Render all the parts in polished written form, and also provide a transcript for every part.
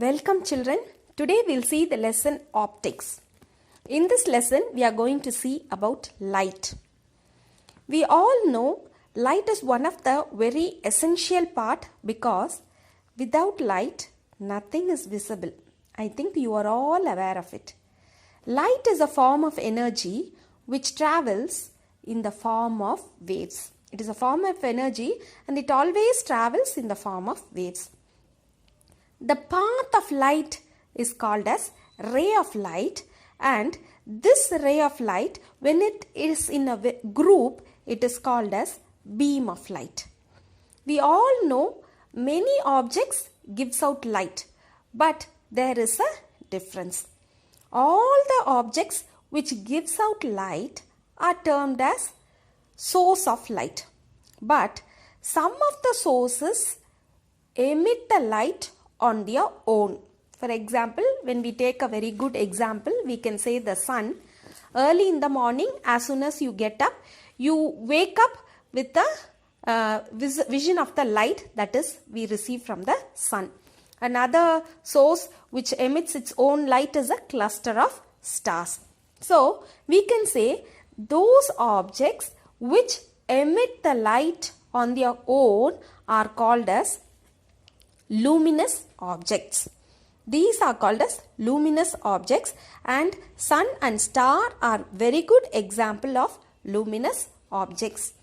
Welcome children. Today we'll see the lesson optics. In this lesson we are going to see about light. We all know light is one of the very essential part because without light nothing is visible. I think you are all aware of it. Light is a form of energy which travels in the form of waves. It is a form of energy and it always travels in the form of waves. The path of light is called as ray of light, and this ray of light, when it is in a group, it is called as beam of light. We all know many objects gives out light, but there is a difference. All the objects which gives out light are termed as source of light, but some of the sources emit the light on their own. For example, when we take a very good example, we can say the sun. Early in the morning, as soon as you get up, you wake up with the vision of the light that is we receive from the sun. Another source which emits its own light is a cluster of stars. So, we can say those objects which emit the light on their own are called as luminous objects. These are called as luminous objects, and sun and star are very good example of luminous objects.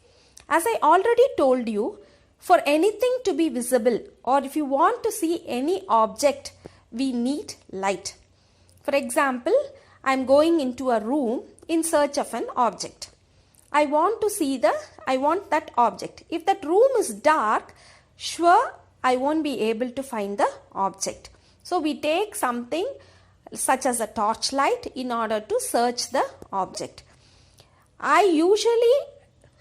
As I already told you, for anything to be visible or if you want to see any object, we need light. For example, I am going into a room in search of an object. I want that object. If that room is dark, sure I won't be able to find the object. So we take something such as a torchlight in order to search the object. I usually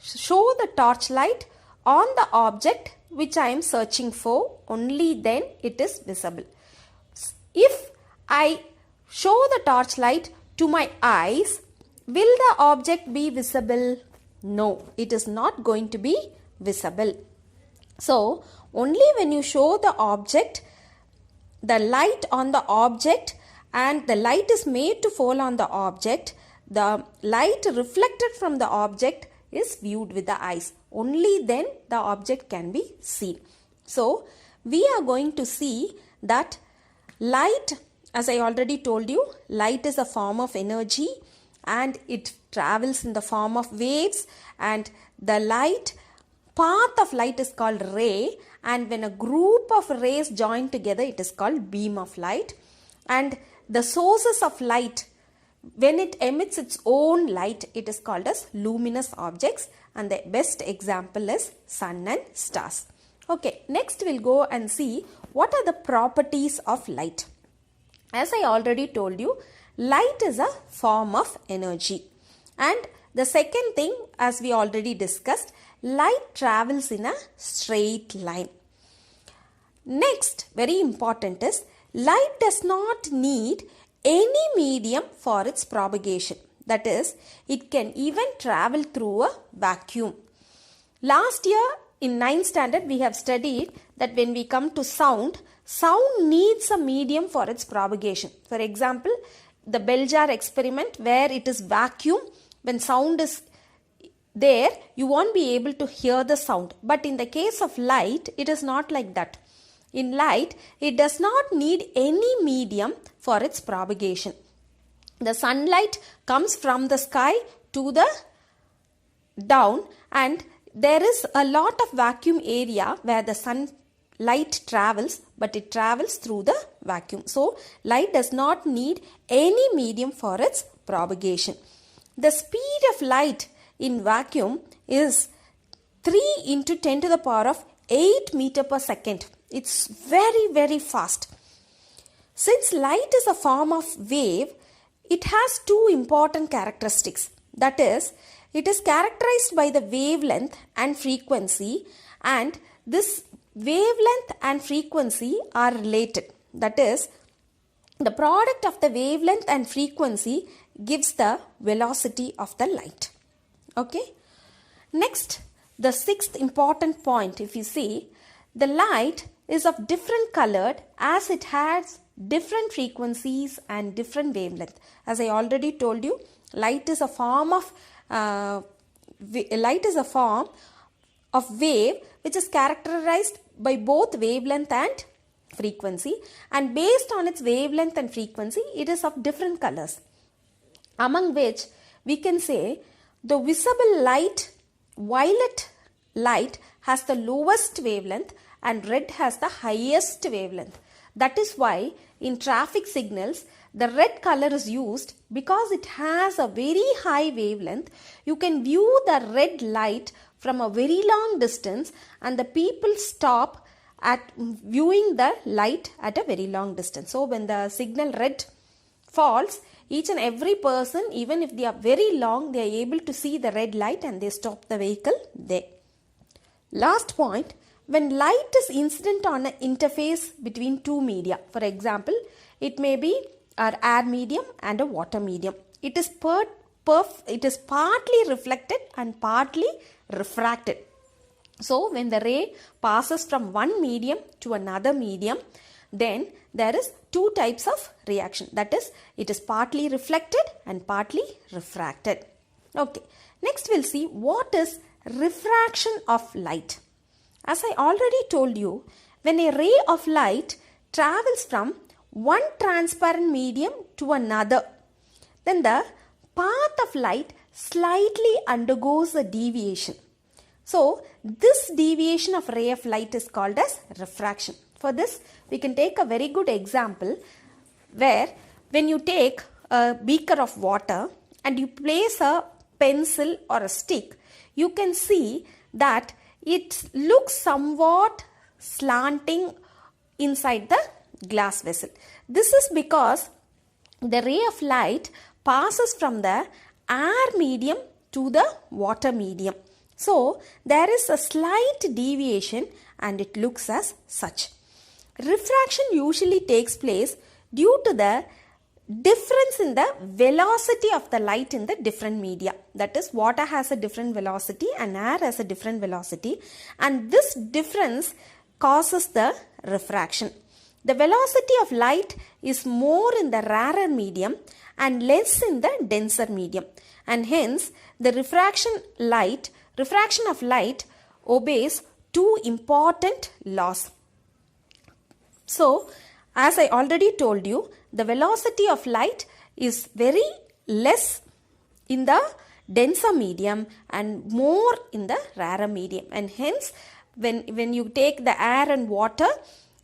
show the torchlight on the object which I am searching for, only then it is visible. If I show the torchlight to my eyes, will the object be visible? No, it is not going to be visible. So, only when you show the object, the light on the object, and the light is made to fall on the object, the light reflected from the object is viewed with the eyes. Only then the object can be seen. So, we are going to see that light, as I already told you, light is a form of energy and it travels in the form of waves, and the path of light is called ray, and when a group of rays join together it is called beam of light. And the sources of light, when it emits its own light, it is called as luminous objects, and the best example is sun and stars. Okay, next we'll go and see what are the properties of light. As I already told you, light is a form of energy, and the second thing, as we already discussed, light travels in a straight line. Next, very important is, light does not need any medium for its propagation. That is, it can even travel through a vacuum. Last year in 9th standard we have studied that when we come to sound needs a medium for its propagation. For example, the bell jar experiment where it is vacuum, when sound is there, you won't be able to hear the sound. But in the case of light, it is not like that. In light, it does not need any medium for its propagation. The sunlight comes from the sky to the down, and there is a lot of vacuum area where the sunlight travels, but it travels through the vacuum. So, light does not need any medium for its propagation. The speed of light in vacuum is 3 into 10 to the power of 8 meter per second. It's very, very fast. Since light is a form of wave, it has two important characteristics. That is, it is characterized by the wavelength and frequency, and this wavelength and frequency are related. That is, the product of the wavelength and frequency gives the velocity of the light. Okay. Next, the sixth important point, if you see, the light is of different colored as it has different frequencies and different wavelength. As I already told you, light is a form of wave which is characterized by both wavelength and frequency, and based on its wavelength and frequency it is of different colors, among which we can say the visible light, violet light has the lowest wavelength and red has the highest wavelength. That is why in traffic signals the red color is used, because it has a very high wavelength. You can view the red light from a very long distance and the people stop at viewing the light at a very long distance. So when the signal red falls, each and every person, even if they are very long, they are able to see the red light and they stop the vehicle there. Last point, when light is incident on an interface between two media, for example, it may be an air medium and a water medium. It is partly reflected and partly refracted. So when the ray passes from one medium to another medium, then there is two types of reaction. That is, it is partly reflected and partly refracted. Okay, next we'll see what is refraction of light. As I already told you, when a ray of light travels from one transparent medium to another, then the path of light slightly undergoes a deviation. So this deviation of ray of light is called as refraction. For this, we can take a very good example where when you take a beaker of water and you place a pencil or a stick, you can see that it looks somewhat slanting inside the glass vessel. This is because the ray of light passes from the air medium to the water medium. So there is a slight deviation and it looks as such. Refraction usually takes place due to the difference in the velocity of the light in the different media. That is, water has a different velocity and air has a different velocity, and this difference causes the refraction. The velocity of light is more in the rarer medium and less in the denser medium, and hence the refraction of light obeys two important laws. So, as I already told you, the velocity of light is very less in the denser medium and more in the rarer medium, and hence when you take the air and water,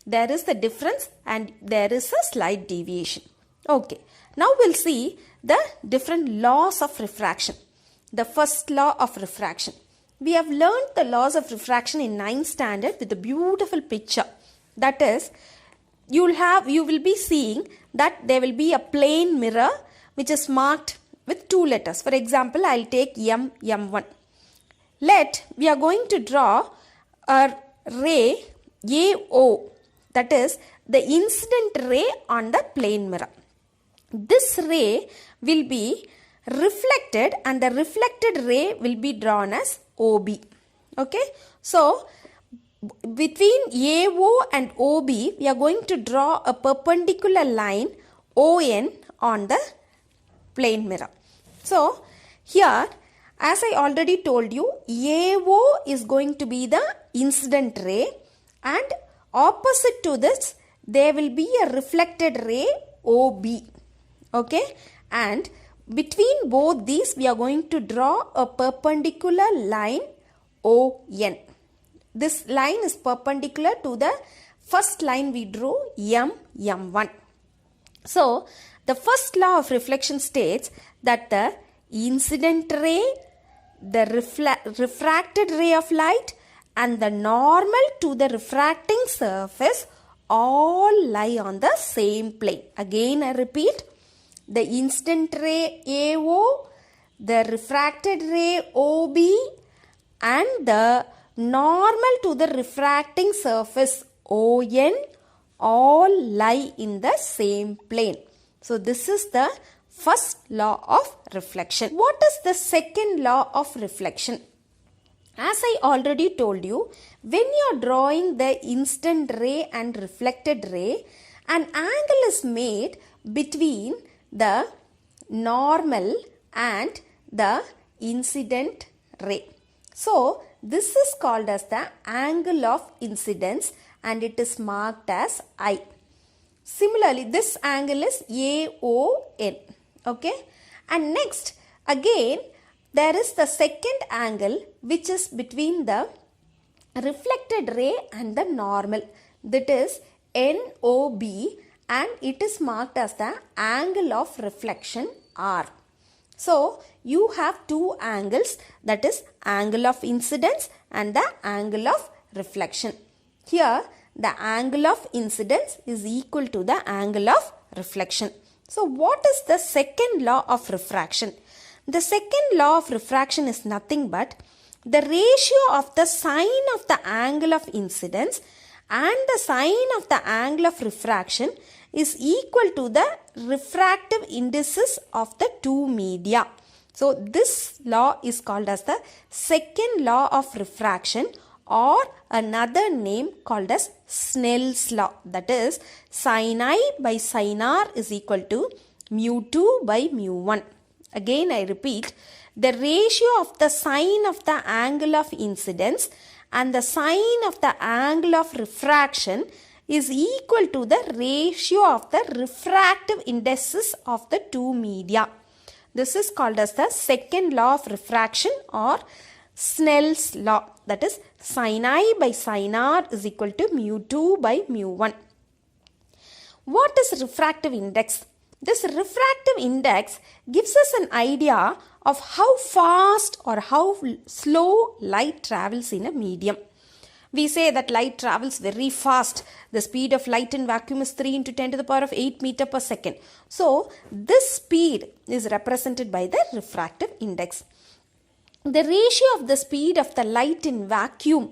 there is the difference and there is a slight deviation. Okay, now we'll see the different laws of refraction. The first law of refraction. We have learned the laws of refraction in 9th standard with a beautiful picture. That is, you will be seeing that there will be a plane mirror which is marked with two letters. For example, I'll take M1. We are going to draw a ray AO, that is the incident ray on the plane mirror. This ray will be reflected and the reflected ray will be drawn as OB. Okay, so between AO and OB, we are going to draw a perpendicular line ON on the plane mirror. So here, as I already told you, AO is going to be the incident ray, and opposite to this there will be a reflected ray OB. Okay, and between both these we are going to draw a perpendicular line ON. This line is perpendicular to the first line we drew, M1. So the first law of reflection states that the incident ray, the refracted ray of light and the normal to the refracting surface all lie on the same plane. Again I repeat, the incident ray AO, the refracted ray OB and the normal to the refracting surface ON all lie in the same plane. So this is the first law of reflection. What is the second law of reflection? As I already told you, when you are drawing the incident ray and reflected ray, An angle is made between the normal and the incident ray. So, this is called as the angle of incidence and it is marked as I. Similarly, this angle is AON. Okay. And next, again, there is the second angle which is between the reflected ray and the normal. That is NOB and it is marked as the angle of reflection R. So, you have two angles, that is angle of incidence and the angle of reflection. Here, the angle of incidence is equal to the angle of reflection. So, what is the second law of refraction? The second law of refraction is nothing but the ratio of the sine of the angle of incidence and the sine of the angle of refraction is equal to the refractive indices of the two media. So, this law is called as the second law of refraction or another name called as Snell's law. That is, sin I by sin R is equal to mu 2 by mu 1. Again, I repeat, the ratio of the sine of the angle of incidence and the sine of the angle of refraction is equal to the ratio of the refractive indices of the two media. This is called as the second law of refraction or Snell's law. That is, sin I by sin R is equal to mu 2 by mu 1. What is refractive index? This refractive index gives us an idea of how fast or how slow light travels in a medium. We say that light travels very fast. The speed of light in vacuum is 3 into 10 to the power of 8 meter per second. So, this speed is represented by the refractive index. The ratio of the speed of the light in vacuum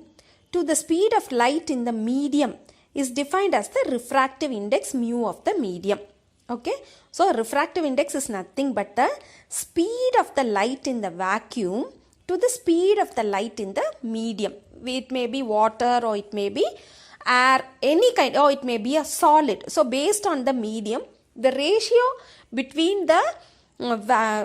to the speed of light in the medium is defined as the refractive index mu of the medium. Okay. So, refractive index is nothing but the speed of the light in the vacuum to the speed of the light in the medium. It may be water or it may be air, any kind, or it may be a solid. So, based on the medium, the ratio between the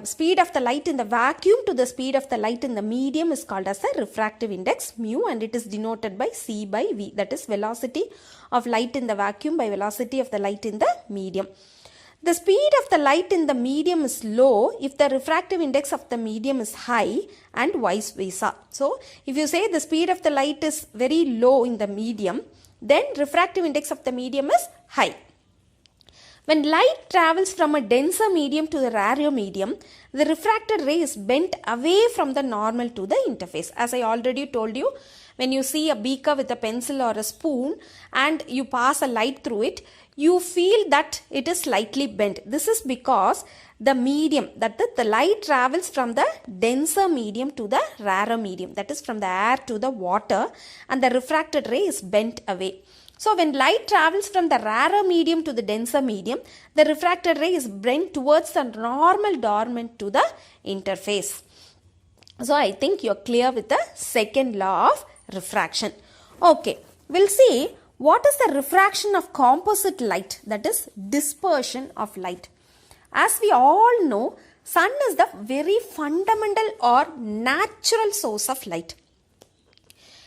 speed of the light in the vacuum to the speed of the light in the medium is called as the refractive index mu and it is denoted by C by V. That is velocity of light in the vacuum by velocity of the light in the medium. The speed of the light in the medium is low if the refractive index of the medium is high and vice versa. So, if you say the speed of the light is very low in the medium, then refractive index of the medium is high. When light travels from a denser medium to the rarer medium, the refracted ray is bent away from the normal to the interface. As I already told you, when you see a beaker with a pencil or a spoon and you pass a light through it, you feel that it is slightly bent. This is because the medium, that the light travels from the denser medium to the rarer medium, that is from the air to the water, and the refracted ray is bent away. So, when light travels from the rarer medium to the denser medium, the refracted ray is bent towards the normal dormant to the interface. So, I think you are clear with the second law of refraction. Okay, we'll see what is the refraction of composite light, that is dispersion of light. As we all know, sun is the very fundamental or natural source of light.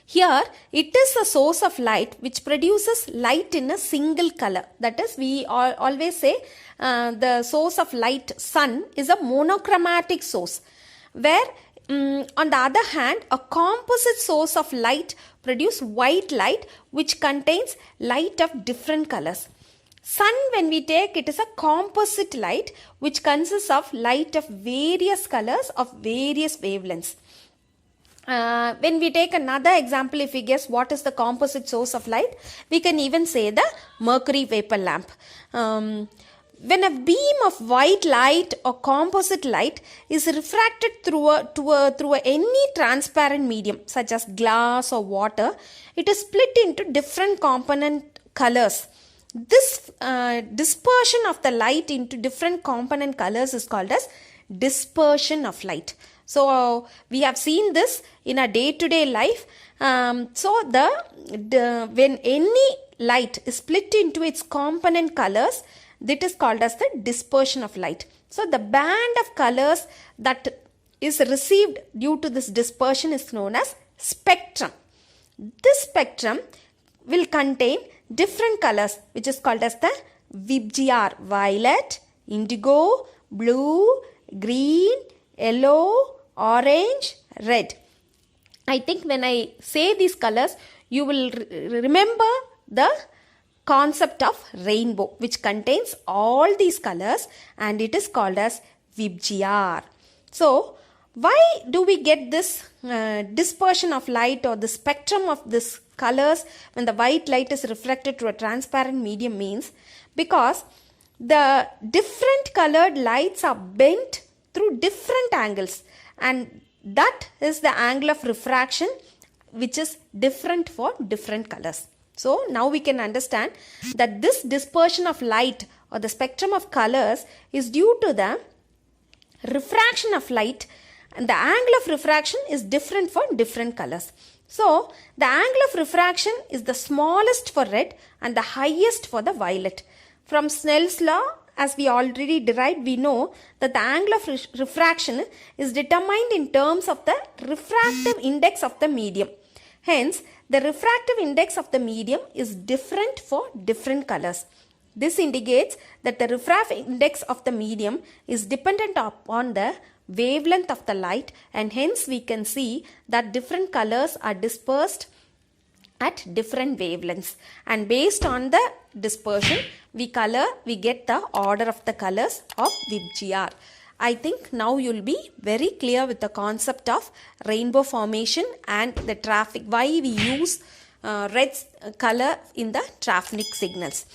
Here, it is a source of light which produces light in a single color. That is, we always say the source of light, sun, is a monochromatic source. Where, on the other hand, a composite source of light produces white light which contains light of different colors. Sun, when we take, it is a composite light which consists of light of various colors of various wavelengths. When we take another example, if we guess what is the composite source of light, we can even say the mercury vapor lamp. When a beam of white light or composite light is refracted through any transparent medium such as glass or water, it is split into different component colors. This dispersion of the light into different component colors is called as dispersion of light. So we have seen this in our day-to-day life. When any light is split into its component colors, that is called as the dispersion of light. So the band of colors that is received due to this dispersion is known as spectrum. This spectrum will contain different colors, which is called as the VIBGYOR: violet, indigo, blue, green, yellow, orange, red. I think when I say these colors, you will remember the concept of rainbow, which contains all these colors, and it is called as VIBGYOR. So why do we get this dispersion of light or the spectrum of this colors when the white light is reflected through a transparent medium? Means because the different colored lights are bent through different angles, and that is the angle of refraction, which is different for different colors. So now we can understand that this dispersion of light or the spectrum of colors is due to the refraction of light, and the angle of refraction is different for different colors. So the angle of refraction is the smallest for red and the highest for the violet. From Snell's law, as we already derived, we know that the angle of refraction is determined in terms of the refractive index of the medium. Hence, the refractive index of the medium is different for different colors. This indicates that the refractive index of the medium is dependent upon the wavelength of the light, and hence we can see that different colors are dispersed at different wavelengths, and based on the dispersion we get the order of the colors of VIBGYOR. I think now you will be very clear with the concept of rainbow formation and the traffic, why we use red color in the traffic signals.